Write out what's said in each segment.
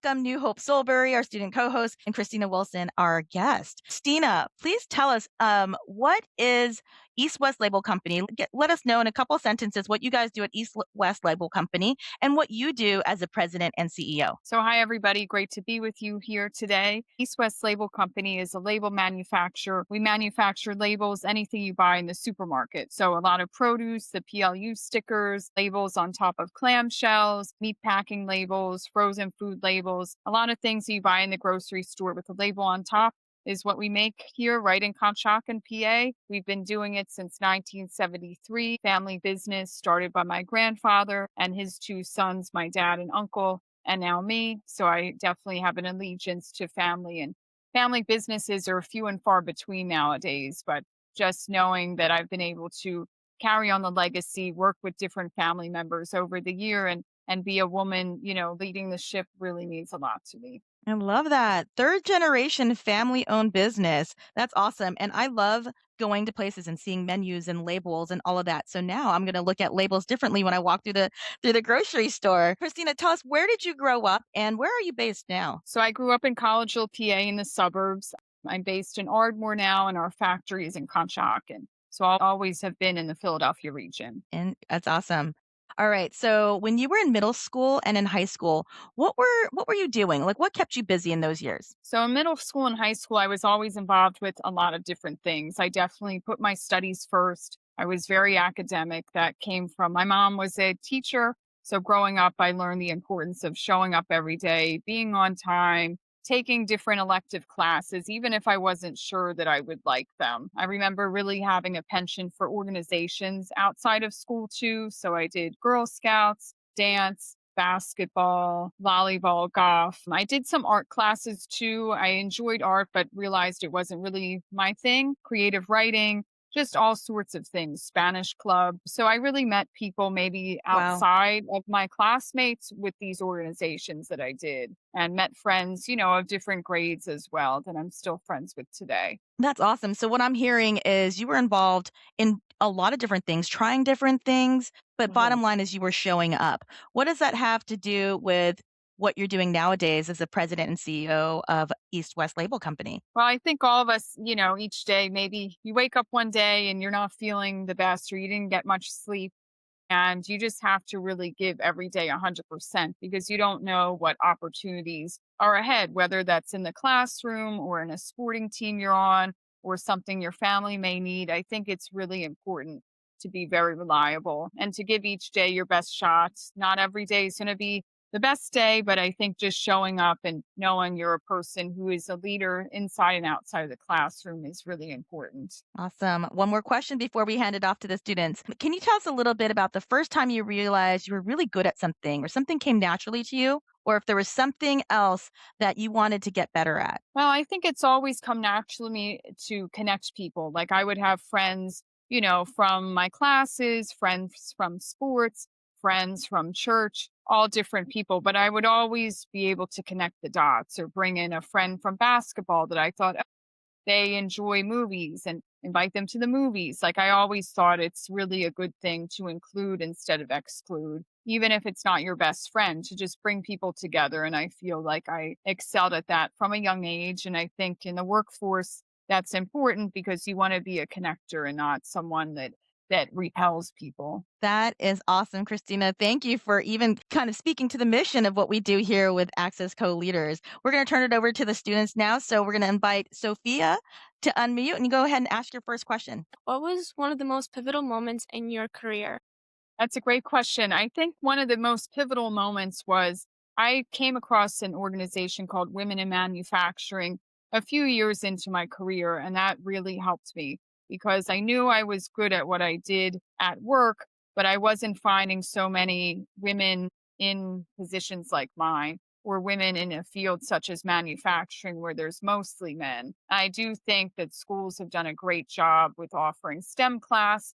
welcome New Hope Solebury, our student co-host, and Christina Wilson, our guest. Christina, please tell us what is East West Label Company? Let us know in a couple of sentences what you guys do at East West Label Company and what you do as a president and CEO. So, hi, everybody. Great to be with you here today. East West Label Company is a label manufacturer. We manufacture labels, anything you buy in the supermarket. So, a lot of produce, the PLU stickers, labels on top of clamshells, meat packing labels, frozen food labels, a lot of things you buy in the grocery store with a label on top is what we make here right in Conshohocken, PA. We've been doing it since 1973. Family business started by my grandfather and his two sons, my dad and uncle, and now me. So I definitely have an allegiance to family, and family businesses are few and far between nowadays. But just knowing that I've been able to carry on the legacy, work with different family members over the year and be a woman, leading the ship really means a lot to me. I love that. Third generation family owned business. That's awesome. And I love going to places and seeing menus and labels and all of that. So now I'm going to look at labels differently when I walk through the grocery store. Christina, tell us, where did you grow up and where are you based now? So I grew up in Collegeville, PA in the suburbs. I'm based in Ardmore now, and our factory is in Conshohocken. So I'll always have been in the Philadelphia region. And that's awesome. All right. So when you were in middle school and in high school, what were you doing? Like what kept you busy in those years? So in middle school and high school, I was always involved with a lot of different things. I definitely put my studies first. I was very academic. That came from my mom was a teacher. So growing up, I learned the importance of showing up every day, being on time, taking different elective classes, even if I wasn't sure that I would like them. I remember really having a penchant for organizations outside of school too. So I did Girl Scouts, dance, basketball, volleyball, golf. I did some art classes too. I enjoyed art, but realized it wasn't really my thing. Creative writing, just all sorts of things, Spanish club. So I really met people maybe Wow. outside of my classmates with these organizations that I did and met friends, of different grades as well that I'm still friends with today. That's awesome. So what I'm hearing is you were involved in a lot of different things, trying different things, but Mhm. bottom line is you were showing up. What does that have to do with what you're doing nowadays as the president and CEO of East West Label Company? Well, I think all of us, each day, maybe you wake up one day and you're not feeling the best or you didn't get much sleep. And you just have to really give every day 100% because you don't know what opportunities are ahead, whether that's in the classroom or in a sporting team you're on or something your family may need. I think it's really important to be very reliable and to give each day your best shot. Not every day is going to be the best day, but I think just showing up and knowing you're a person who is a leader inside and outside of the classroom is really important. Awesome. One more question before we hand it off to the students. Can you tell us a little bit about the first time you realized you were really good at something or something came naturally to you, or if there was something else that you wanted to get better at? Well, I think it's always come naturally me to connect people. Like I would have friends, from my classes, friends from sports, friends from church, all different people, but I would always be able to connect the dots or bring in a friend from basketball that I thought they enjoy movies and invite them to the movies. Like I always thought it's really a good thing to include instead of exclude, even if it's not your best friend, to just bring people together. And I feel like I excelled at that from a young age. And I think in the workforce, that's important because you want to be a connector and not someone that repels people. That is awesome, Christina. Thank you for even kind of speaking to the mission of what we do here with Access Co-Leaders. We're going to turn it over to the students now. So we're going to invite Sophia to unmute and you go ahead and ask your first question. What was one of the most pivotal moments in your career? That's a great question. I think one of the most pivotal moments was I came across an organization called Women in Manufacturing a few years into my career, and that really helped me because I knew I was good at what I did at work, but I wasn't finding so many women in positions like mine or women in a field such as manufacturing where there's mostly men. I do think that schools have done a great job with offering STEM class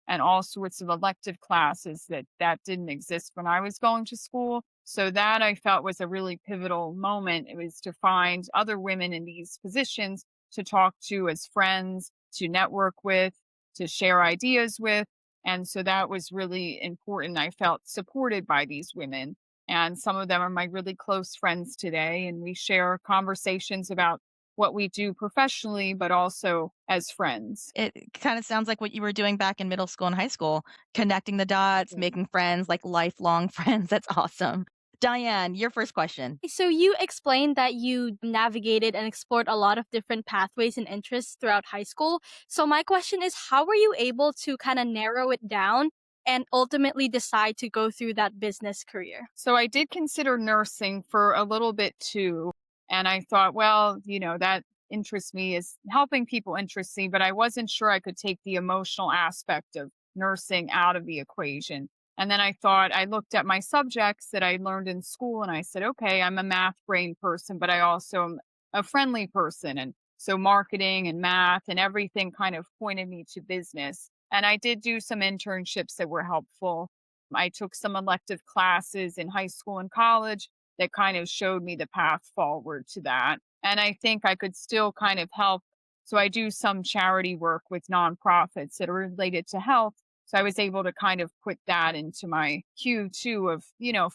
and all sorts of elective classes that didn't exist when I was going to school. So that I felt was a really pivotal moment. It was to find other women in these positions to talk to as friends, to network with, to share ideas with. And so that was really important. I felt supported by these women. And some of them are my really close friends today. And we share conversations about what we do professionally, but also as friends. It kind of sounds like what you were doing back in middle school and high school, connecting the dots, Yeah. making friends, like lifelong friends. That's awesome. Diane, your first question. So you explained that you navigated and explored a lot of different pathways and interests throughout high school. So my question is, how were you able to kind of narrow it down and ultimately decide to go through that business career? So I did consider nursing for a little bit too. And I thought, well, that interests me, is helping people interests me, but I wasn't sure I could take the emotional aspect of nursing out of the equation. And then I thought, I looked at my subjects that I learned in school and I said, okay, I'm a math brain person, but I also am a friendly person. And so marketing and math and everything kind of pointed me to business. And I did do some internships that were helpful. I took some elective classes in high school and college that kind of showed me the path forward to that. And I think I could still kind of help. So I do some charity work with nonprofits that are related to health. So I was able to kind of put that into my queue too of,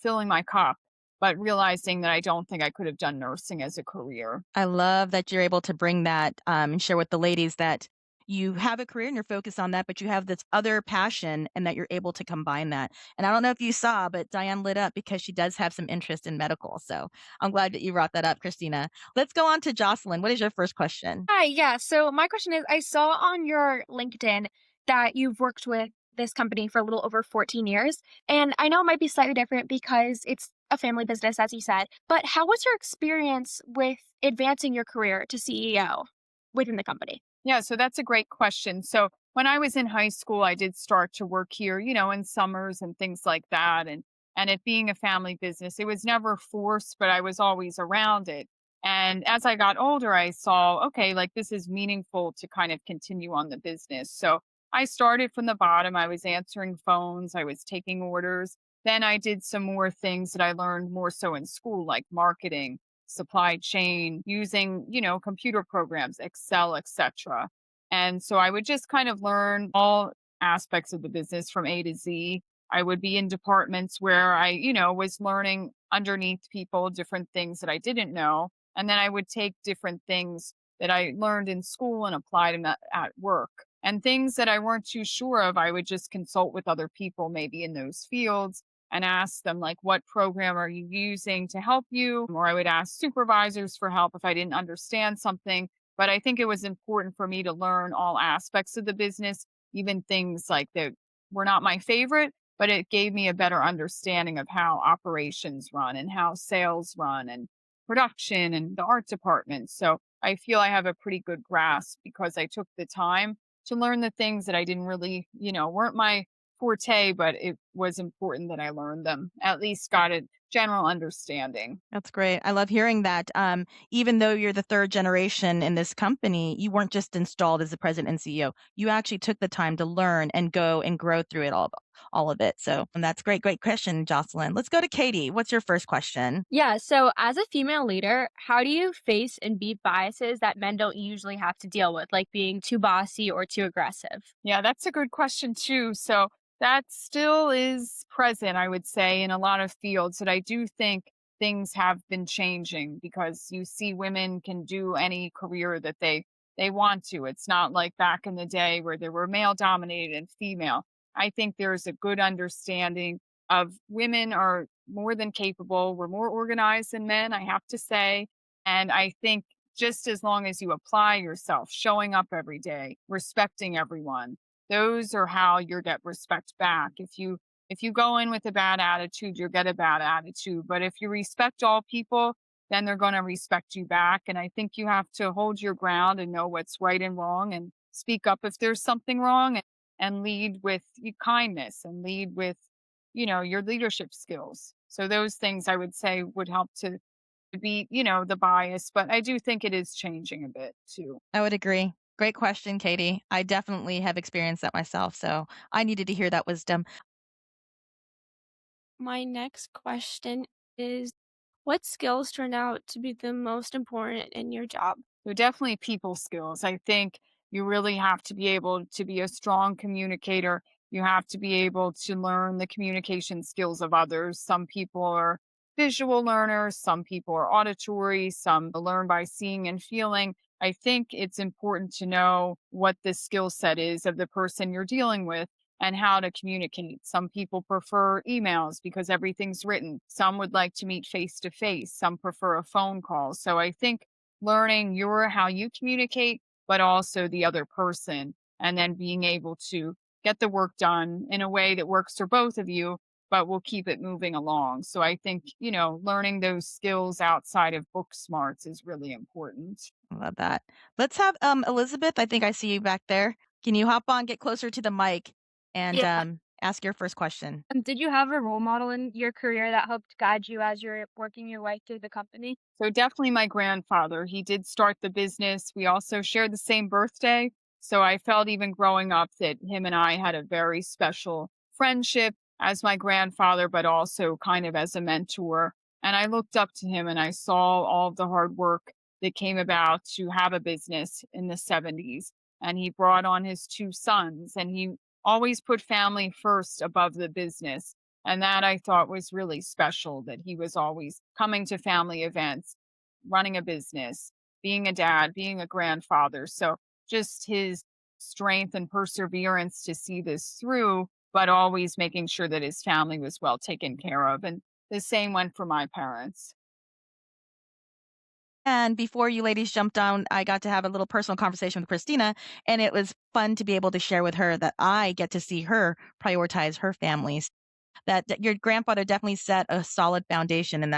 filling my cup, but realizing that I don't think I could have done nursing as a career. I love that you're able to bring that and share with the ladies that you have a career and you're focused on that, but you have this other passion and that you're able to combine that. And I don't know if you saw, but Diane lit up because she does have some interest in medical. So I'm glad that you brought that up, Christina. Let's go on to Jocelyn. What is your first question? Hi, yeah. So my question is, I saw on your LinkedIn that you've worked with this company for a little over 14 years. And I know it might be slightly different because it's a family business, as you said, but how was your experience with advancing your career to CEO within the company? Yeah, so that's a great question. So when I was in high school, I did start to work here, in summers and things like that. And it being a family business, it was never forced, but I was always around it. And as I got older, I saw, okay, like this is meaningful to kind of continue on the business. So I started from the bottom. I was answering phones, I was taking orders. Then I did some more things that I learned more so in school, like marketing, supply chain, using, computer programs, Excel, etc. And so I would just kind of learn all aspects of the business from A to Z. I would be in departments where I, was learning underneath people different things that I didn't know. And then I would take different things that I learned in school and apply them at work. And things that I weren't too sure of, I would just consult with other people, maybe in those fields, and ask them like, what program are you using to help you? Or I would ask supervisors for help if I didn't understand something. But I think it was important for me to learn all aspects of the business, even things like that were not my favorite, but it gave me a better understanding of how operations run and how sales run and production and the art department. So I feel I have a pretty good grasp because I took the time to learn the things that I didn't really, weren't my forte, but it was important that I learned them, at least got a general understanding. That's great. I love hearing that. Even though you're the third generation in this company, you weren't just installed as the president and CEO. You actually took the time to learn and go and grow through it all of it. So, and that's great. Great question, Jocelyn. Let's go to Katie. What's your first question? Yeah, so as a female leader, how do you face and beat biases that men don't usually have to deal with, like being too bossy or too aggressive? Yeah, that's a good question too. So that still is present, I would say, in a lot of fields that I do think things have been changing because you see women can do any career that they want to. It's not like back in the day where there were male dominated and female. I think there's a good understanding of women are more than capable. We're more organized than men, I have to say. And I think just as long as you apply yourself, showing up every day, respecting everyone, those are how you get respect back. If you go in with a bad attitude, you'll get a bad attitude. But if you respect all people, then they're going to respect you back. And I think you have to hold your ground and know what's right and wrong and speak up if there's something wrong, and lead with kindness and lead with, your leadership skills. So those things I would say would help to beat, the bias, but I do think it is changing a bit too. I would agree. Great question, Katie. I definitely have experienced that myself. So I needed to hear that wisdom. My next question is, what skills turn out to be the most important in your job? So definitely people skills. I think you really have to be able to be a strong communicator You have to be able to learn the communication skills of others. Some people are visual learners, some people are auditory, some learn by seeing and feeling. I think it's important to know what the skill set is of the person you're dealing with and how to communicate. Some people prefer emails because everything's written. Some would like to meet face to face. Some prefer a phone call. So I think learning your how you communicate, but also the other person, and then being able to get the work done in a way that works for both of you, but will keep it moving along. So I think, learning those skills outside of book smarts is really important. I love that. Let's have Elizabeth. I think I see you back there. Can you hop on, get closer to the mic, and Yeah. ask your first question? Did you have a role model in your career that helped guide you as you're working your way through the company? So definitely my grandfather. He did start the business. We also shared the same birthday. So I felt even growing up that him and I had a very special friendship as my grandfather, but also kind of as a mentor. And I looked up to him and I saw all of the hard work that came about to have a business in the 70s. And he brought on his two sons and he always put family first above the business. And that I thought was really special that he was always coming to family events, running a business, being a dad, being a grandfather. So just his strength and perseverance to see this through, but always making sure that his family was well taken care of. And the same went for my parents. And before you ladies jumped on, I got to have a little personal conversation with Christina, and it was fun to be able to share with her that I get to see her prioritize her families. That your grandfather definitely set a solid foundation in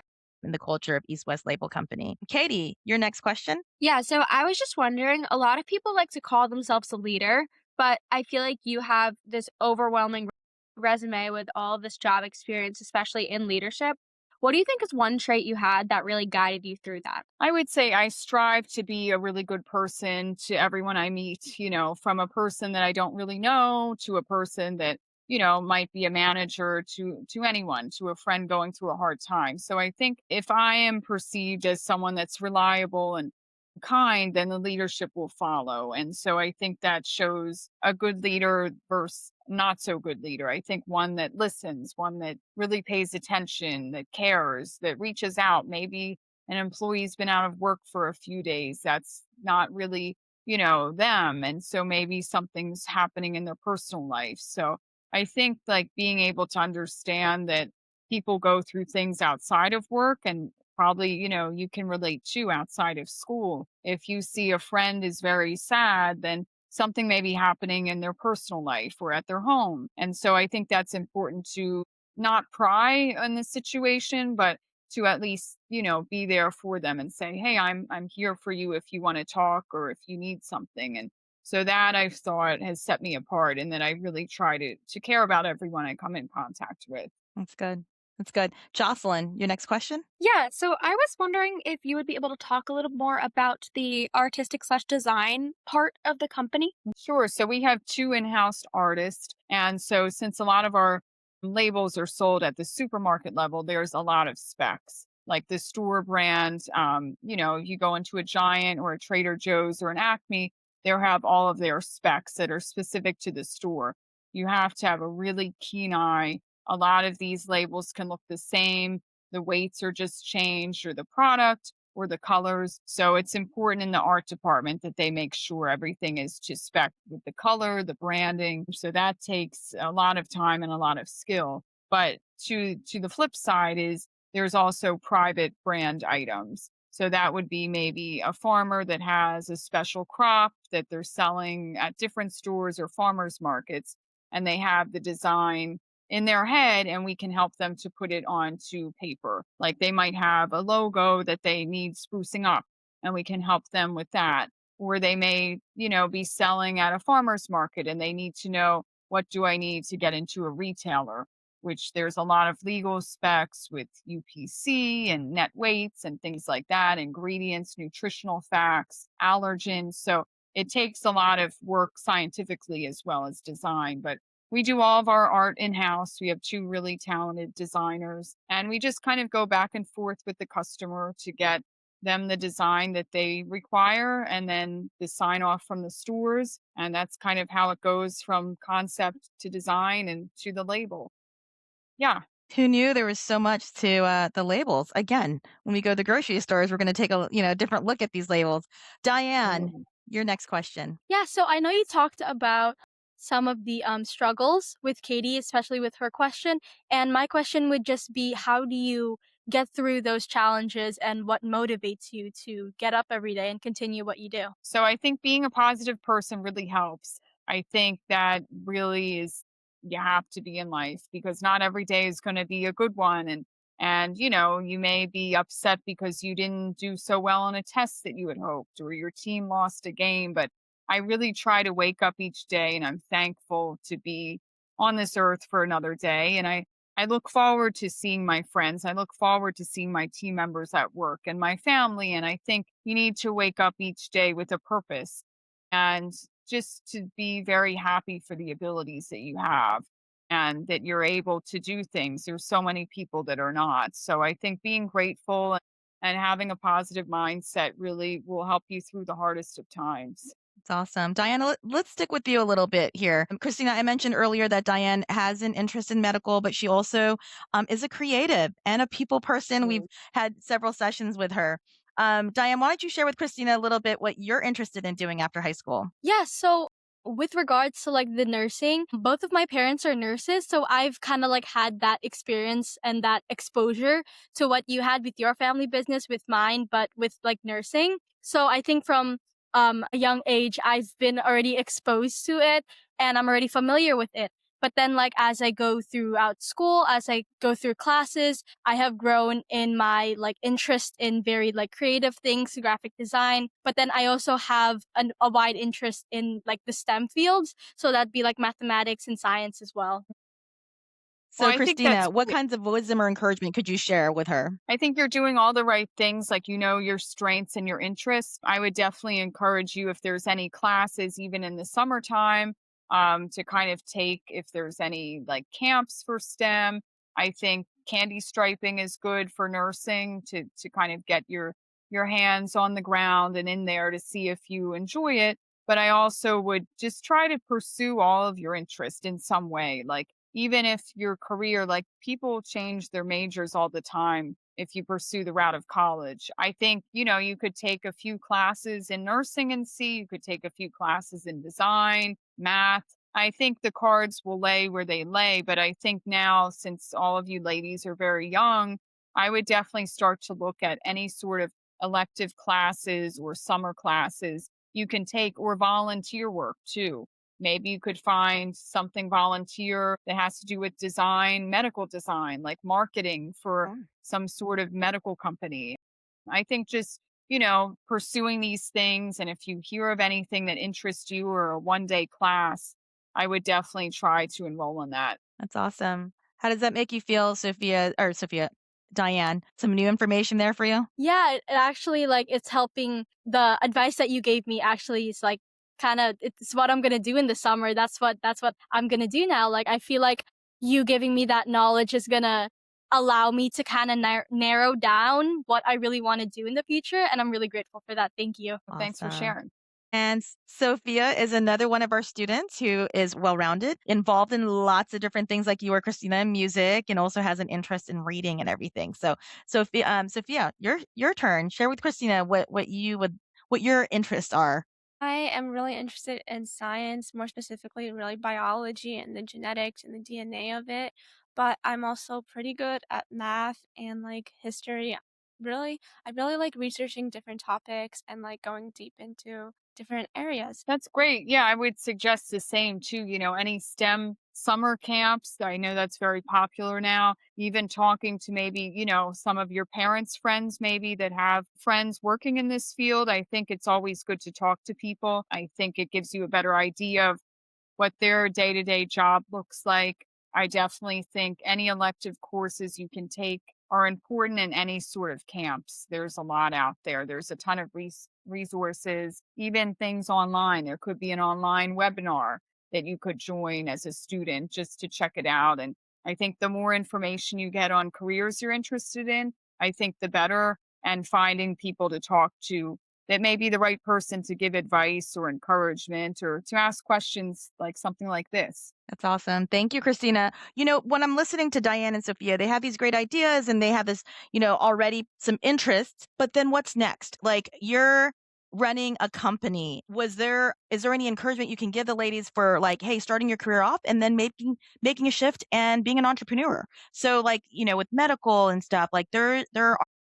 the culture of East West Label Company. Katie, your next question. Yeah, so I was just wondering, a lot of people like to call themselves a leader, but I feel like you have this overwhelming resume with all of this job experience, especially in leadership. What do you think is one trait you had that really guided you through that? I would say I strive to be a really good person to everyone I meet, from a person that I don't really know to a person that, might be a manager to anyone, to a friend going through a hard time. So I think if I am perceived as someone that's reliable and kind, then the leadership will follow. And so I think that shows a good leader versus not so good leader. I think one that listens, one that really pays attention, that cares, that reaches out. Maybe an employee's been out of work for a few days. That's not really, them. And so maybe something's happening in their personal life. So I think like being able to understand that people go through things outside of work and probably, you can relate to outside of school. If you see a friend is very sad, then something may be happening in their personal life or at their home. And so I think that's important to not pry in the situation, but to at least, be there for them and say, "Hey, I'm here for you if you want to talk or if you need something." And so that I've thought has set me apart and that I really try to care about everyone I come in contact with. That's good. That's good. Jocelyn, your next question. Yeah, so I was wondering if you would be able to talk a little more about the artistic slash design part of the company. Sure. So we have two in-house artists. And so since a lot of our labels are sold at the supermarket level, there's a lot of specs. Like the store brand, you go into a Giant or a Trader Joe's or an Acme, they'll have all of their specs that are specific to the store. You have to have a really keen eye. A lot of these labels can look the same. The weights are just changed or the product or the colors. So it's important in the art department that they make sure everything is to spec with the color, the branding. So that takes a lot of time and a lot of skill. But to the flip side is there's also private brand items. So that would be maybe a farmer that has a special crop that they're selling at different stores or farmers markets and they have the design in their head and we can help them to put it onto paper. Like they might have a logo that they need sprucing up and we can help them with that. Or they may, be selling at a farmer's market and they need to know what do I need to get into a retailer, which there's a lot of legal specs with UPC and net weights and things like that, ingredients, nutritional facts, allergens. So it takes a lot of work scientifically as well as design, but we do all of our art in-house. We have two really talented designers, and we just kind of go back and forth with the customer to get them the design that they require and then the sign off from the stores. And that's kind of how it goes from concept to design and to the label. Yeah. Who knew there was so much to, the labels? Again, when we go to the grocery stores, we're gonna take a, different look at these labels. Diane, Mm. your next question. Yeah, so I know you talked about some of the struggles with Katie, especially with her question. And my question would just be, how do you get through those challenges and what motivates you to get up every day and continue what you do? So I think being a positive person really helps. I think that really is you have to be in life because not every day is going to be a good one and you may be upset because you didn't do so well on a test that you had hoped or your team lost a game, but I really try to wake up each day and I'm thankful to be on this earth for another day and I look forward to seeing my friends. I look forward to seeing my team members at work and my family. And I think you need to wake up each day with a purpose and just to be very happy for the abilities that you have and that you're able to do things. There's so many people that are not. So I think being grateful and having a positive mindset really will help you through the hardest of times. It's awesome. Diana, let's stick with you a little bit here. Christina, I mentioned earlier that Diane has an interest in medical, but she also is a creative and a people person. We've Mm. had several sessions with her. Diane, why don't you share with Christina a little bit what you're interested in doing after high school? Yeah, so with regards to like the nursing, both of my parents are nurses, so I've kind of like had that experience and that exposure to what you had with your family business with mine, but with like nursing. So I think from a young age I've been already exposed to it and I'm already familiar with it. But then like as I go throughout school, as I go through classes, I have grown in my like interest in very like creative things, graphic design. But then I also have a wide interest in like the STEM fields. So that'd be like mathematics and science as well. Well, So, I think that's Christina, what great. kinds of wisdom or encouragement could you share with her? I think you're doing all the right things, like you know your strengths and your interests. I would definitely encourage you if there's any classes, even in the summertime, to kind of take if there's any like camps for STEM. I think candy striping is good for nursing to kind of get your hands on the ground and in there to see if you enjoy it. But I also would just try to pursue all of your interest in some way. Like even if your career, like people change their majors all the time if you pursue the route of college. I think, you could take a few classes in nursing and see, you could take a few classes in design, math. I think the cards will lay where they lay, but I think now, since all of you ladies are very young, I would definitely start to look at any sort of elective classes or summer classes you can take or volunteer work too. Maybe you could find something volunteer that has to do with design, medical design, like marketing for Oh, some sort of medical company. I think just, pursuing these things. And if you hear of anything that interests you or a 1 day class, I would definitely try to enroll in that. that's awesome. How does that make you feel, Diane? Some new information there for you? Yeah, it actually like it's helping. The advice that you gave me actually is like kind of it's what I'm going to do in the summer. That's what I'm going to do now. Like I feel like you giving me that knowledge is going to allow me to kind of narrow down what I really want to do in the future and I'm really grateful for that. Thank you. But thanks for Awesome. sharing. And Sophia is another one of our students who is well rounded, involved in lots of different things like you are, Christina, in music, and also has an interest in reading and everything. So, Sophia, your turn. Share with Christina what your interests are. I am really interested in science, more specifically, really biology and the genetics and the DNA of it. But I'm also pretty good at math and like history. I really like researching different topics and like going deep into different areas. That's great. Yeah, I would suggest the same too. Any STEM summer camps. I know that's very popular now. Even talking to maybe, some of your parents' friends, maybe that have friends working in this field. I think it's always good to talk to people. I think it gives you a better idea of what their day to day job looks like. I definitely think any elective courses you can take are important in any sort of camps. There's a lot out there. There's a ton of resources, even things online. There could be an online webinar that you could join as a student just to check it out. And I think the more information you get on careers you're interested in, I think the better. and finding people to talk to that may be the right person to give advice or encouragement or to ask questions like something like this. That's awesome. Thank you, Christina. When I'm listening to Diane and Sophia, they have these great ideas and they have this, already some interests, but then what's next? Like you're running a company. Is there any encouragement you can give the ladies for like, hey, starting your career off and then making a shift and being an entrepreneur? So like, with medical and stuff, like there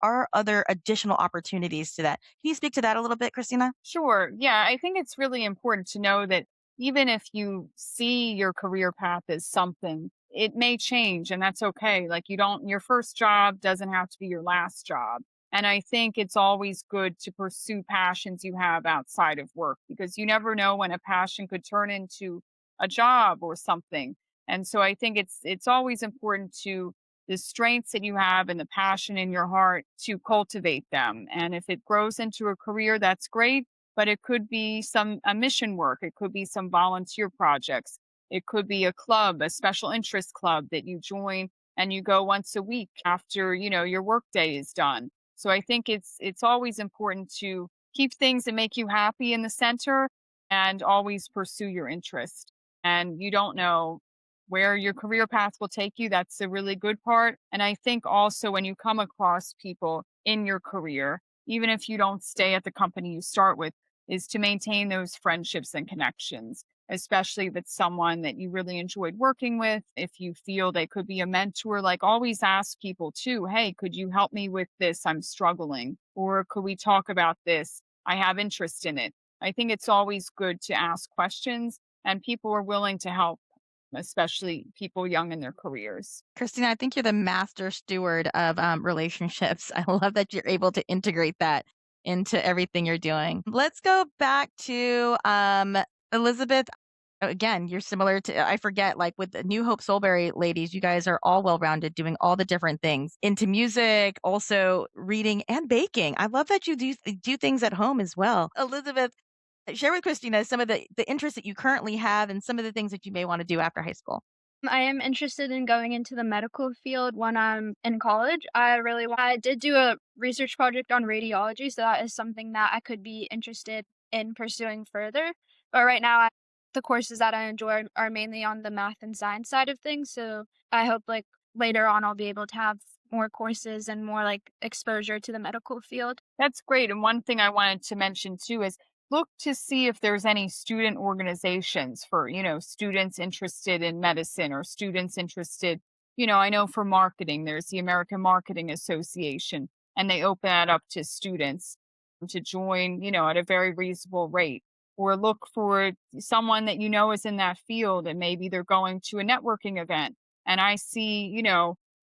are other additional opportunities to that. Can you speak to that a little bit, Christina? Sure. Yeah, I think it's really important to know that even if you see your career path as something, it may change and that's okay. Like your first job doesn't have to be your last job. And I think it's always good to pursue passions you have outside of work because you never know when a passion could turn into a job or something. And so I think it's always important to the strengths that you have and the passion in your heart to cultivate them. And if it grows into a career, that's great, but it could be some a mission work, it could be some volunteer projects, it could be a club, a special interest club that you join and you go once a week after, your work day is done. So I think it's always important to keep things that make you happy in the center and always pursue your interest. And you don't know where your career path will take you. That's a really good part. And I think also when you come across people in your career, even if you don't stay at the company you start with, is to maintain those friendships and connections, especially if it's someone that you really enjoyed working with. If you feel they could be a mentor, like always ask people too, hey, could you help me with this? I'm struggling. Or could we talk about this? I have interest in it. I think it's always good to ask questions and people are willing to help, especially people young in their careers. Christina, I think you're the master steward of relationships. I love that you're able to integrate that into everything you're doing. Let's go back to Elizabeth. Again, you're similar to, I forget, like with the New Hope Solebury ladies, you guys are all well rounded, doing all the different things into music, also reading and baking. I love that you do things at home as well. Elizabeth, share with Christina some of the interests that you currently have and some of the things that you may want to do after high school. I am interested in going into the medical field when I'm in college. I did do a research project on radiology, so that is something that I could be interested in pursuing further. But right now, the courses that I enjoy are mainly on the math and science side of things. So I hope like later on I'll be able to have more courses and more like exposure to the medical field. That's great. And one thing I wanted to mention too is look to see if there's any student organizations for, students interested in medicine or students interested, I know for marketing, there's the American Marketing Association, and they open that up to students to join, at a very reasonable rate. Or look for someone that you know is in that field and maybe they're going to a networking event. And I see,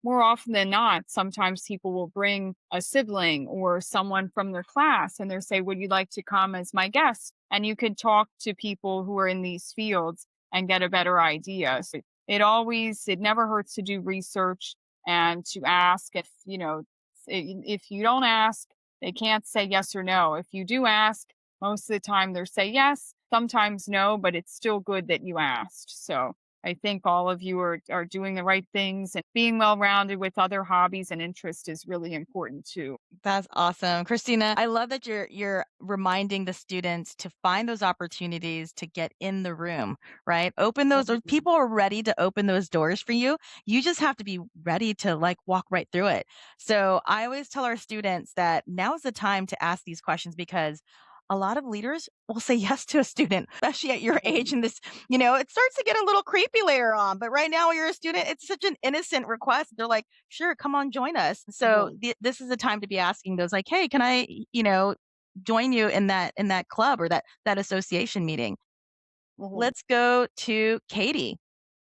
more often than not, sometimes people will bring a sibling or someone from their class and they say, would you like to come as my guest? And you can talk to people who are in these fields and get a better idea. So it never hurts to do research and to ask if you don't ask, they can't say yes or no. If you do ask, most of the time they say yes, sometimes no, but it's still good that you asked. So I think all of you are doing the right things and being well rounded with other hobbies and interests is really important too. That's awesome. Christina, I love that you're reminding the students to find those opportunities to get in the room, right? Open those or Mhm. people are ready to open those doors for you. You just have to be ready to like walk right through it. So I always tell our students that now is the time to ask these questions because a lot of leaders will say yes to a student, especially at your age. And this, it starts to get a little creepy later on. But right now, when you're a student, it's such an innocent request. They're like, sure, come on, join us. So Mhm. this is the time to be asking those, like, hey, can I, join you in that club or that association meeting? Mhm. Let's go to Katie.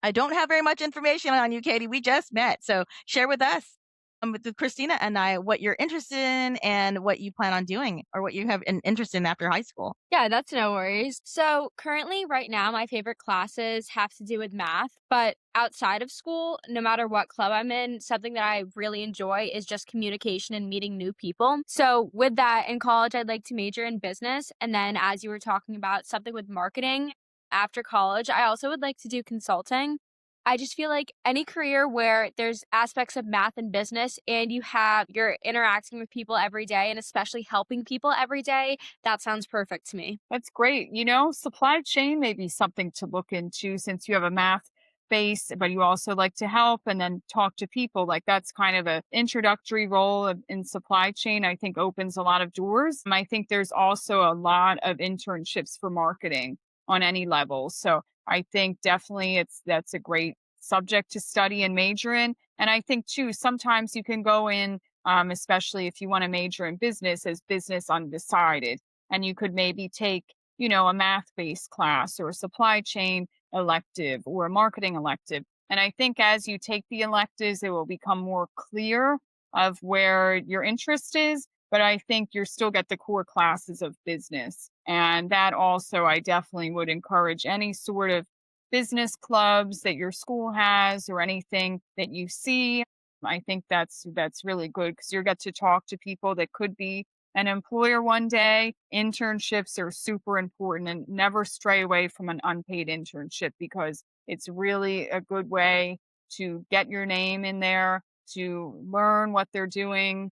I don't have very much information on you, Katie. We just met. So share with us, with Christina and I, what you're interested in and what you plan on doing or what you have an interest in after high school. Yeah, that's no worries. So, currently, right now, my favorite classes have to do with math. But outside of school, no matter what club I'm in, something that I really enjoy is just communication and meeting new people. So, with that, in college, I'd like to major in business. And then, as you were talking about, something with marketing after college, I also would like to do consulting. I just feel like any career where there's aspects of math and business and you're interacting with people every day and especially helping people every day, that sounds perfect to me. That's great. Supply chain may be something to look into since you have a math base, but you also like to help and then talk to people. Like that's kind of a introductory role in supply chain, I think opens a lot of doors. I think there's also a lot of internships for marketing on any level. So I think definitely that's a great subject to study and major in. And I think too, sometimes you can go in, especially if you want to major in business as business undecided and you could maybe take, a math-based class or a supply chain elective or a marketing elective. And I think as you take the electives, it will become more clear of where your interest is. But I think you still get the core classes of business. And that also, I definitely would encourage any sort of business clubs that your school has or anything that you see. I think that's really good because you get to talk to people that could be an employer one day. Internships are super important and never stray away from an unpaid internship because it's really a good way to get your name in there, to learn what they're doing.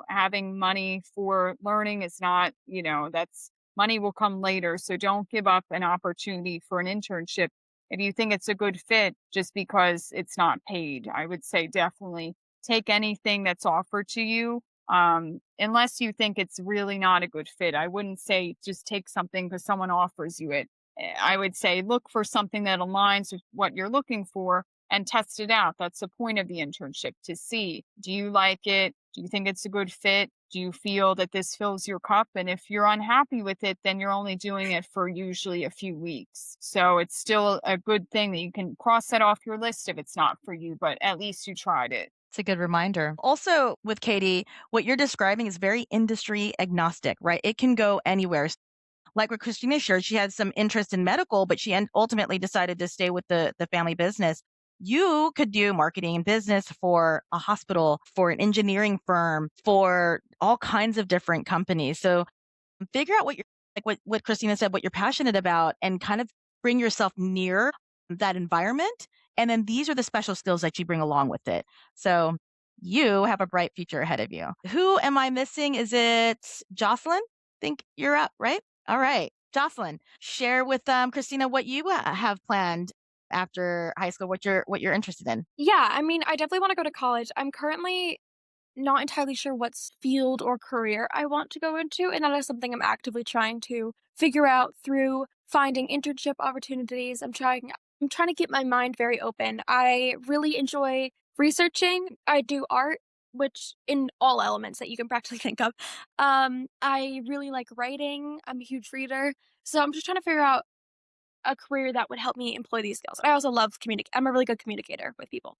Having money for learning is not, that's money will come later. So don't give up an opportunity for an internship if you think it's a good fit just because it's not paid. I would say definitely take anything that's offered to you unless you think it's really not a good fit. I wouldn't say just take something because someone offers you it. I would say look for something that aligns with what you're looking for and test it out. That's the point of the internship to see, do you like it? Do you think it's a good fit? Do you feel that this fills your cup? And if you're unhappy with it, then you're only doing it for usually a few weeks. So it's still a good thing that you can cross that off your list if it's not for you, but at least you tried it. It's a good reminder. Also, with Katie, what you're describing is very industry agnostic, right? It can go anywhere. Like what Christina shared, she had some interest in medical, but she ultimately decided to stay with the family business. You could do marketing and business for a hospital, for an engineering firm, for all kinds of different companies. So figure out what you're like what Christina said, what you're passionate about, and kind of bring yourself near that environment. And then these are the special skills that you bring along with it. So you have a bright future ahead of you. Who am I missing? Is it Jocelyn? Think you're up, right? All right. Jocelyn, share with Christina what you have planned after high school, what you're interested in. Yeah, I mean, I definitely want to go to college. I'm currently not entirely sure what field or career I want to go into, and that is something I'm actively trying to figure out through finding internship opportunities. I'm trying to keep my mind very open. I really enjoy researching. I do art, which in all elements that you can practically think of. I really like writing. I'm a huge reader. So I'm just trying to figure out a career that would help me employ these skills. I also love communicate. I'm a really good communicator with people.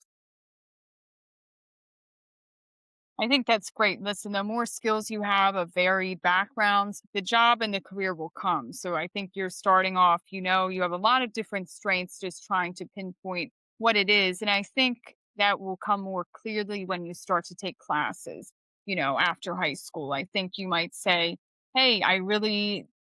I think that's great. Listen, the more skills you have of varied backgrounds, the job and the career will come. So I think you're starting off, you have a lot of different strengths, just trying to pinpoint what it is. And I think that will come more clearly when you start to take classes, after high school. I think you might say, hey,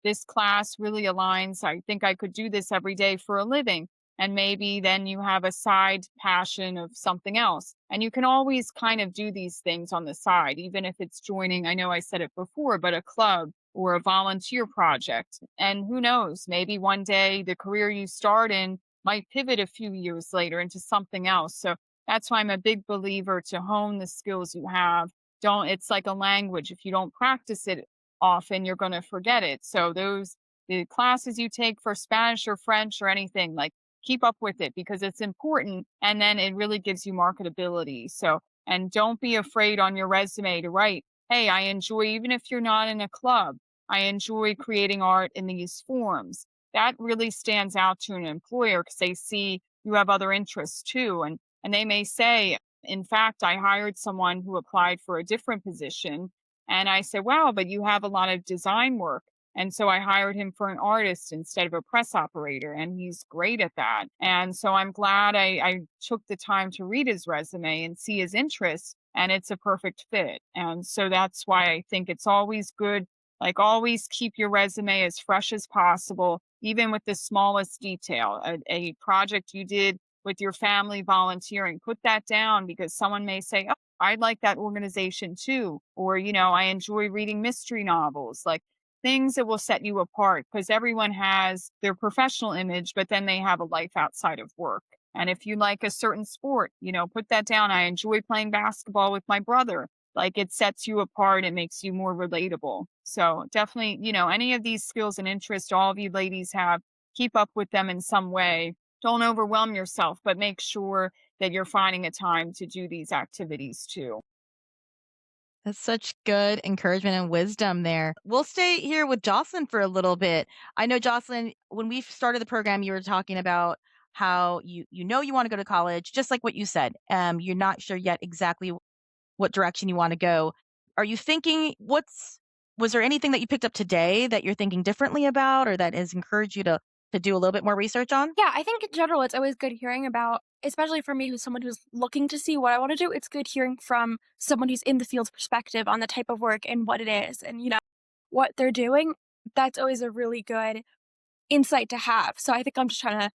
this class really aligns. I think I could do this every day for a living. And maybe then you have a side passion of something else. And you can always kind of do these things on the side, even if it's joining, I know I said it before, but a club or a volunteer project. And who knows, maybe one day the career you start in might pivot a few years later into something else. So that's why I'm a big believer to hone the skills you have. It's like a language. If you don't practice it often, you're going to forget it. So the classes you take for Spanish or French or anything, like, keep up with it because it's important and then it really gives you marketability. So, and don't be afraid on your resume to write, hey, I enjoy, even if you're not in a club, I enjoy creating art in these forms. That really stands out to an employer because they see you have other interests too. And they may say, in fact, I hired someone who applied for a different position. And I said, wow, but you have a lot of design work. And so I hired him for an artist instead of a press operator, and he's great at that. And so I'm glad I took the time to read his resume and see his interests, and it's a perfect fit. And so that's why I think it's always good, like always keep your resume as fresh as possible, even with the smallest detail. A project you did with your family volunteering. Put that down because someone may say, "Oh, I like that organization too." Or, I enjoy reading mystery novels. Like things that will set you apart because everyone has their professional image, but then they have a life outside of work. And if you like a certain sport, put that down. I enjoy playing basketball with my brother. Like it sets you apart, it makes you more relatable. So definitely, any of these skills and interests all of you ladies have, keep up with them in some way. Don't overwhelm yourself, but make sure that you're finding a time to do these activities too. That's such good encouragement and wisdom there. We'll stay here with Jocelyn for a little bit. I know, Jocelyn, when we started the program, you were talking about how you want to go to college, just like what you said. You're not sure yet exactly what direction you want to go. Are you thinking was there anything that you picked up today that you're thinking differently about or that has encouraged you to do a little bit more research on? Yeah, I think in general it's always good hearing about, especially for me who's someone who's looking to see what I want to do, it's good hearing from someone who's in the field's perspective on the type of work and what it is and what they're doing. That's always a really good insight to have. So I think I'm just trying to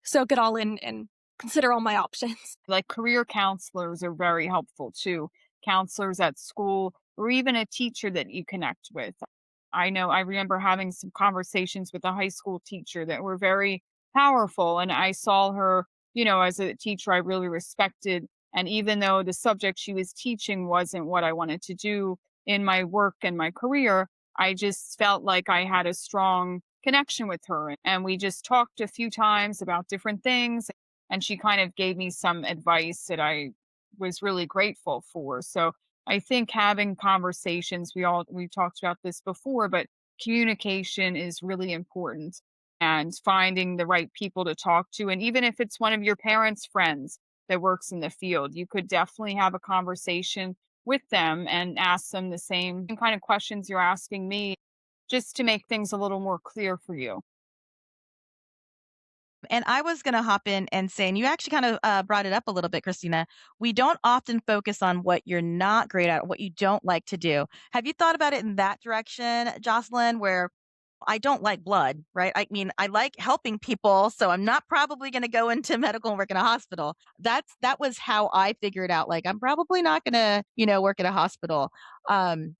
soak it all in and consider all my options. Like career counselors are very helpful too. Counselors at school or even a teacher that you connect with. I know I remember having some conversations with a high school teacher that were very powerful. And I saw her, as a teacher I really respected. And even though the subject she was teaching wasn't what I wanted to do in my work and my career, I just felt like I had a strong connection with her. And we just talked a few times about different things. And she kind of gave me some advice that I was really grateful for. So I think having conversations, we've talked about this before, but communication is really important and finding the right people to talk to. And even if it's one of your parents' friends that works in the field, you could definitely have a conversation with them and ask them the same kind of questions you're asking me just to make things a little more clear for you. And I was going to hop in and say, and you actually kind of brought it up a little bit, Christina. We don't often focus on what you're not great at, what you don't like to do. Have you thought about it in that direction, Jocelyn, where I don't like blood, right? I mean, I like helping people, so I'm not probably going to go into medical and work in a hospital. That was how I figured out. Like, I'm probably not going to, work at a hospital. Um,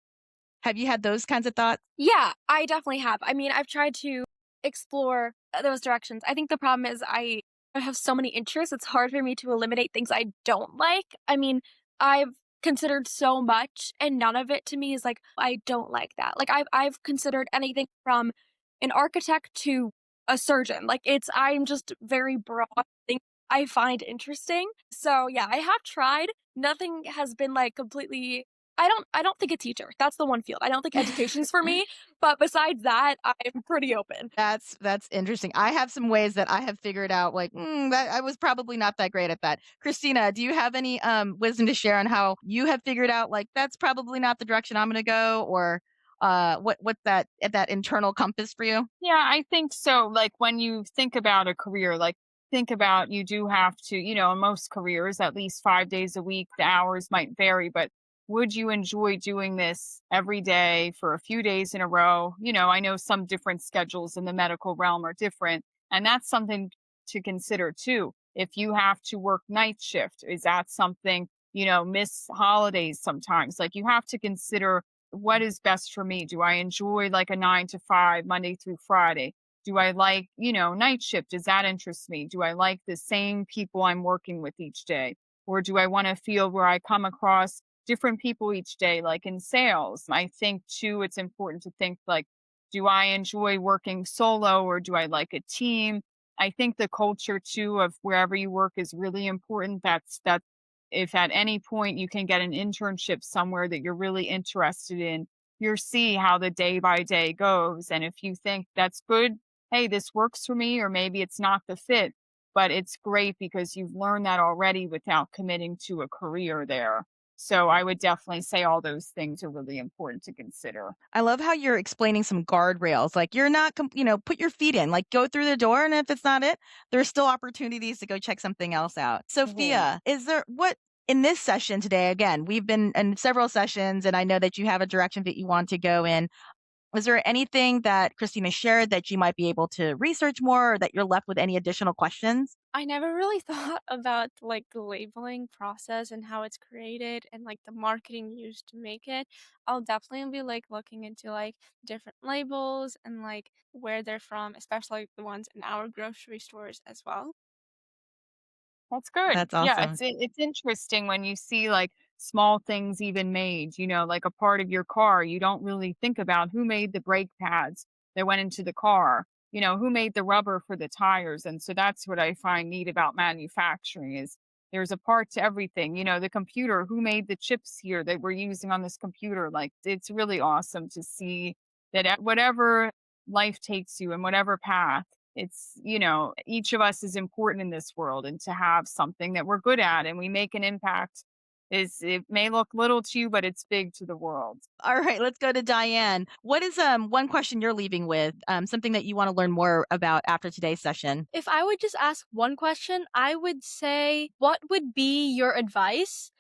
have you had those kinds of thoughts? Yeah, I definitely have. I mean, I've tried to explore those directions. I think the problem is I have so many interests. It's hard for me to eliminate things I don't like. I mean, I've considered so much and none of it to me is like I don't like that. Like I've considered anything from an architect to a surgeon. Like I'm just very broad thing I find interesting. So, yeah, I have tried. Nothing has been like completely I don't think a teacher. That's the one field. I don't think education's for me, but besides that, I'm pretty open. That's interesting. I have some ways that I have figured out, like, that I was probably not that great at that. Christina, do you have any wisdom to share on how you have figured out, like, that's probably not the direction I'm going to go, or what's that internal compass for you? Yeah, I think so. Like when you think about a career, like think about you do have to, in most careers, at least 5 days a week, the hours might vary, but would you enjoy doing this every day for a few days in a row? I know some different schedules in the medical realm are different, and that's something to consider too. If you have to work night shift, is that something, miss holidays sometimes? Like you have to consider what is best for me. Do I enjoy like a 9 to 5, Monday through Friday? Do I like, night shift? Does that interest me? Do I like the same people I'm working with each day? Or do I want to feel where I come across different people each day, like in sales? I think too, it's important to think like, do I enjoy working solo or do I like a team? I think the culture too of wherever you work is really important. That if at any point you can get an internship somewhere that you're really interested in, you'll see how the day by day goes. And if you think that's good, hey, this works for me, or maybe it's not the fit, but it's great because you've learned that already without committing to a career there. So I would definitely say all those things are really important to consider. I love how you're explaining some guardrails. Like you're not, put your feet in, like go through the door. And if it's not it, there's still opportunities to go check something else out. Mhm. Sophia, is there in this session today? Again, we've been in several sessions and I know that you have a direction that you want to go in. Was there anything that Christina shared that you might be able to research more or that you're left with any additional questions? I never really thought about like the labeling process and how it's created and like the marketing used to make it. I'll definitely be like looking into like different labels and like where they're from, especially like, the ones in our grocery stores as well. That's good. That's Yeah, awesome. it's interesting when you see like small things even made, like a part of your car. You don't really think about who made the brake pads that went into the car, who made the rubber for the tires. And so that's what I find neat about manufacturing is there's a part to everything. The computer, who made the chips here that we're using on this computer? Like it's really awesome to see that at whatever life takes you and whatever path each of us is important in this world and to have something that we're good at and we make an impact is it may look little to you, but it's big to the world. All right, let's go to Diane. What is one question you're leaving with? Something that you want to learn more about after today's session? If I would just ask one question, I would say, what would be your advice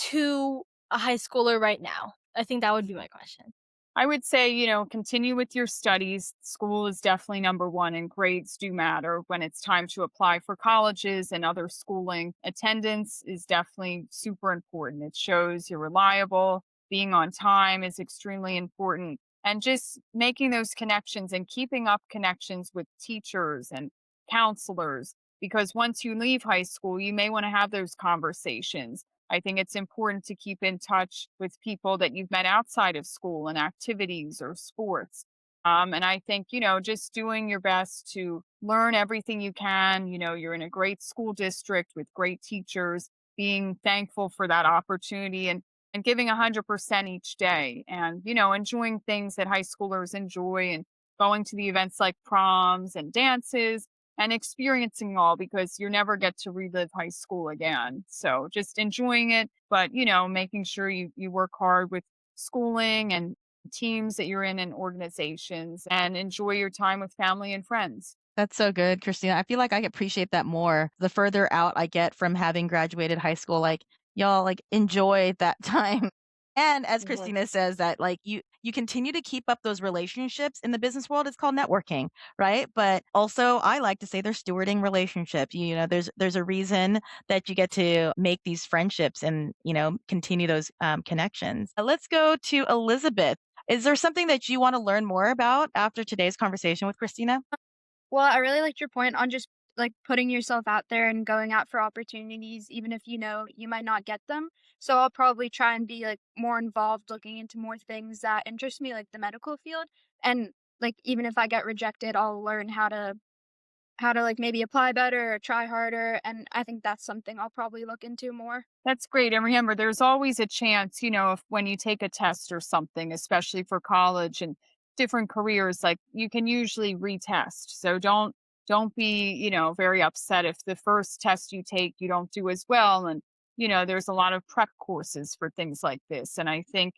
to a high schooler right now? I think that would be my question. I would say, continue with your studies. School is definitely number one, and grades do matter when it's time to apply for colleges and other schooling. Attendance is definitely super important. It shows you're reliable. Being on time is extremely important. And just making those connections and keeping up connections with teachers and counselors, because once you leave high school, you may want to have those conversations. I think it's important to keep in touch with people that you've met outside of school and activities or sports. And I think, just doing your best to learn everything you can. You're in a great school district with great teachers, being thankful for that opportunity and giving 100% each day and, enjoying things that high schoolers enjoy and going to the events like proms and dances and experiencing all because you never get to relive high school again. So just enjoying it, but making sure you work hard with schooling and teams that you're in and organizations and enjoy your time with family and friends. That's so good, Christina. I feel like I appreciate that more the further out I get from having graduated high school. Like, y'all, like, enjoy that time. And as Mhm. Christina says, that like you continue to keep up those relationships in the business world. It's called networking, right? But also, I like to say they're stewarding relationships. There's a reason that you get to make these friendships and continue those connections. Let's go to Elizabeth. Is there something that you want to learn more about after today's conversation with Christina? Well, I really liked your point on just like putting yourself out there and going out for opportunities, even if you know you might not get them. So I'll probably try and be like more involved, looking into more things that interest me, like the medical field. And like even if I get rejected, I'll learn how to like maybe apply better or try harder. And I think that's something I'll probably look into more. That's great. And remember, there's always a chance, if when you take a test or something, especially for college and different careers, like you can usually retest. So don't be, very upset if the first test you take you don't do as well. And, there's a lot of prep courses for things like this. And I think,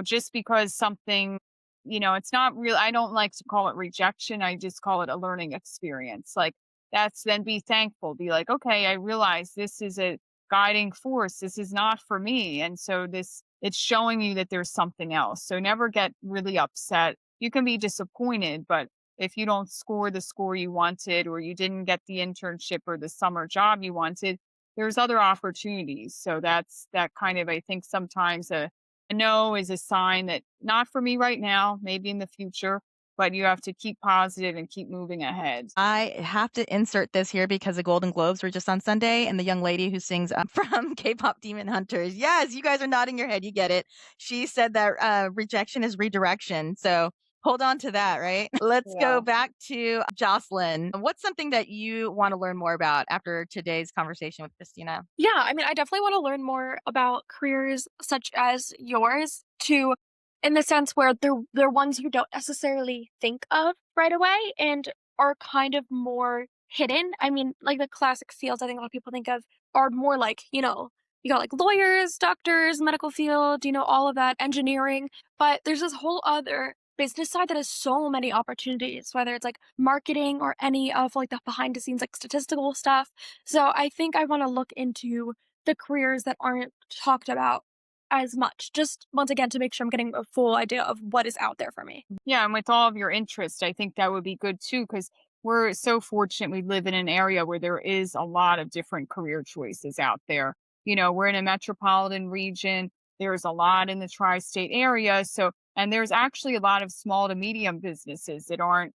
just because something, it's not real, I don't like to call it rejection. I just call it a learning experience. Like that's then be thankful, be like, okay, I realize this is a guiding force. This is not for me. And so it's showing you that there's something else. So never get really upset. You can be disappointed, but if you don't score the score you wanted, or you didn't get the internship or the summer job you wanted, there's other opportunities. So that's that kind of, I think sometimes a no is a sign that not for me right now, maybe in the future, but you have to keep positive and keep moving ahead. I have to insert this here because the Golden Globes were just on Sunday, and the young lady who sings from K-pop Demon Hunters, yes, you guys are nodding your head, you get it. She said that rejection is redirection. So hold on to that, right? Let's go Yeah. back to Jocelyn. What's something that you want to learn more about after today's conversation with Christina? Yeah, I mean, I definitely want to learn more about careers such as yours to in the sense where they're ones you don't necessarily think of right away and are kind of more hidden. I mean, like the classic fields I think a lot of people think of are more like, you got like lawyers, doctors, medical field, all of that, engineering, but there's this whole other business side that has so many opportunities, whether it's like marketing or any of like the behind the scenes like statistical stuff. So I think I want to look into the careers that aren't talked about as much, just once again to make sure I'm getting a full idea of what is out there for me. Yeah, and with all of your interests, I think that would be good too, because we're so fortunate we live in an area where there is a lot of different career choices out there. We're in a metropolitan region. There's a lot in the tri-state area. So, and there's actually a lot of small to medium businesses that aren't,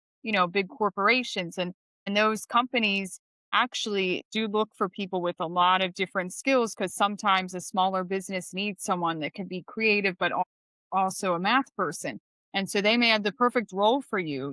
big corporations. And those companies actually do look for people with a lot of different skills because sometimes a smaller business needs someone that can be creative, but also a math person. And so they may have the perfect role for you,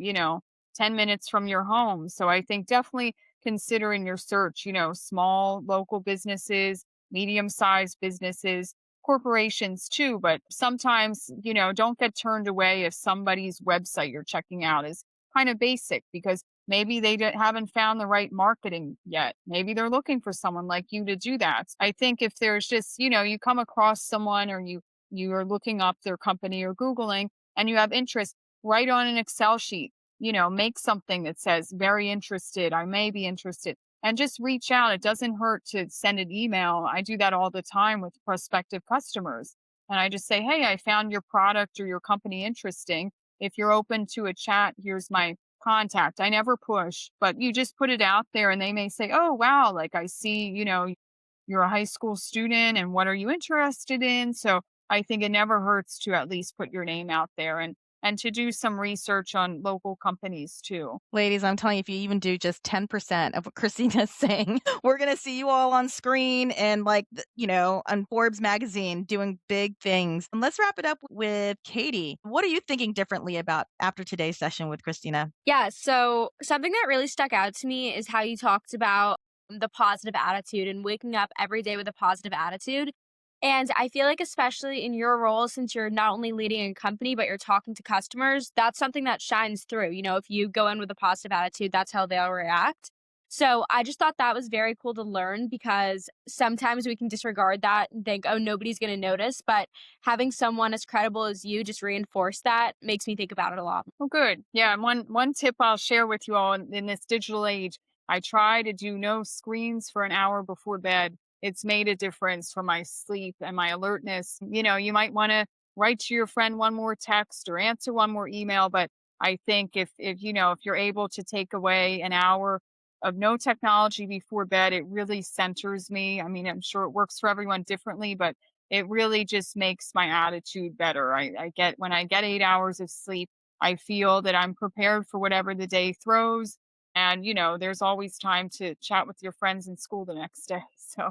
10 minutes from your home. So I think definitely consider in your search, small local businesses, medium sized businesses, corporations too. But sometimes, don't get turned away if somebody's website you're checking out is kind of basic because maybe they haven't found the right marketing yet. Maybe they're looking for someone like you to do that. I think if there's just, you come across someone or you are looking up their company or Googling and you have interest, write on an Excel sheet, make something that says very interested, I may be interested, and just reach out. It doesn't hurt to send an email. I do that all the time with prospective customers. And I just say, hey, I found your product or your company interesting. If you're open to a chat, here's my contact. I never push, but you just put it out there and they may say, oh, wow, like I see, you're a high school student and what are you interested in? So I think it never hurts to at least put your name out there and to do some research on local companies too. Ladies, I'm telling you, if you even do just 10% of what Christina's saying, we're going to see you all on screen and on Forbes magazine doing big things. And let's wrap it up with Katie. What are you thinking differently about after today's session with Christina? Yeah, so something that really stuck out to me is how you talked about the positive attitude and waking up every day with a positive attitude. And I feel like, especially in your role, since you're not only leading a company, but you're talking to customers, that's something that shines through. If you go in with a positive attitude, that's how they'll react. So I just thought that was very cool to learn because sometimes we can disregard that and think, oh, nobody's going to notice. But having someone as credible as you just reinforce that makes me think about it a lot. Oh, good. Yeah. And one tip I'll share with you all in this digital age, I try to do no screens for an hour before bed. It's made a difference for my sleep and my alertness. You might want to write to your friend one more text or answer one more email, but I think if you're able to take away an hour of no technology before bed, it really centers me. I mean, I'm sure it works for everyone differently, but it really just makes my attitude better. When I get 8 hours of sleep, I feel that I'm prepared for whatever the day throws. And, there's always time to chat with your friends in school the next day. So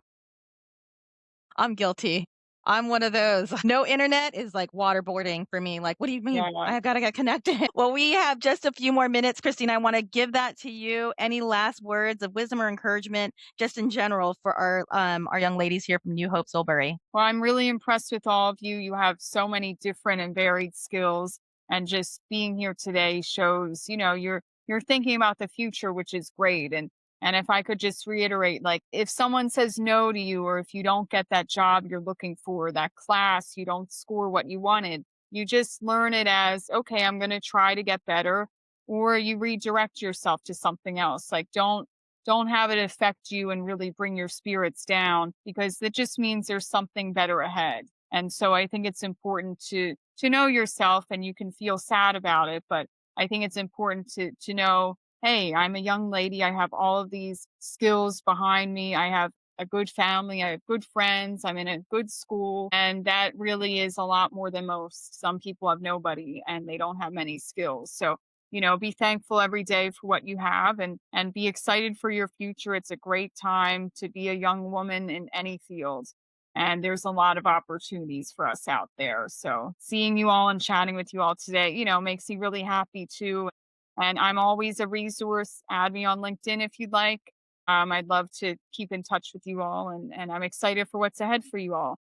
I'm guilty. I'm one of those. No internet is like waterboarding for me. Like, what do you mean? yeah. I've got to get connected. Well, we have just a few more minutes, Christine. I want to give that to you. Any last words of wisdom or encouragement, just in general, for our young ladies here from New Hope Solebury? Well, I'm really impressed with all of you. You have so many different and varied skills, and just being here today shows, you're thinking about the future, which is great. And if I could just reiterate, like if someone says no to you, or if you don't get that job you're looking for, that class, you don't score what you wanted, you just learn it as, okay, I'm going to try to get better, or you redirect yourself to something else. Like don't have it affect you and really bring your spirits down, because that just means there's something better ahead. And so I think it's important to know yourself, and you can feel sad about it, but I think it's important to know, hey, I'm a young lady. I have all of these skills behind me. I have a good family. I have good friends. I'm in a good school. And that really is a lot more than most. Some people have nobody and they don't have many skills. So, be thankful every day for what you have, and be excited for your future. It's a great time to be a young woman in any field. And there's a lot of opportunities for us out there. So seeing you all and chatting with you all today, makes me really happy too. And I'm always a resource. Add me on LinkedIn if you'd like. I'd love to keep in touch with you all, and I'm excited for what's ahead for you all.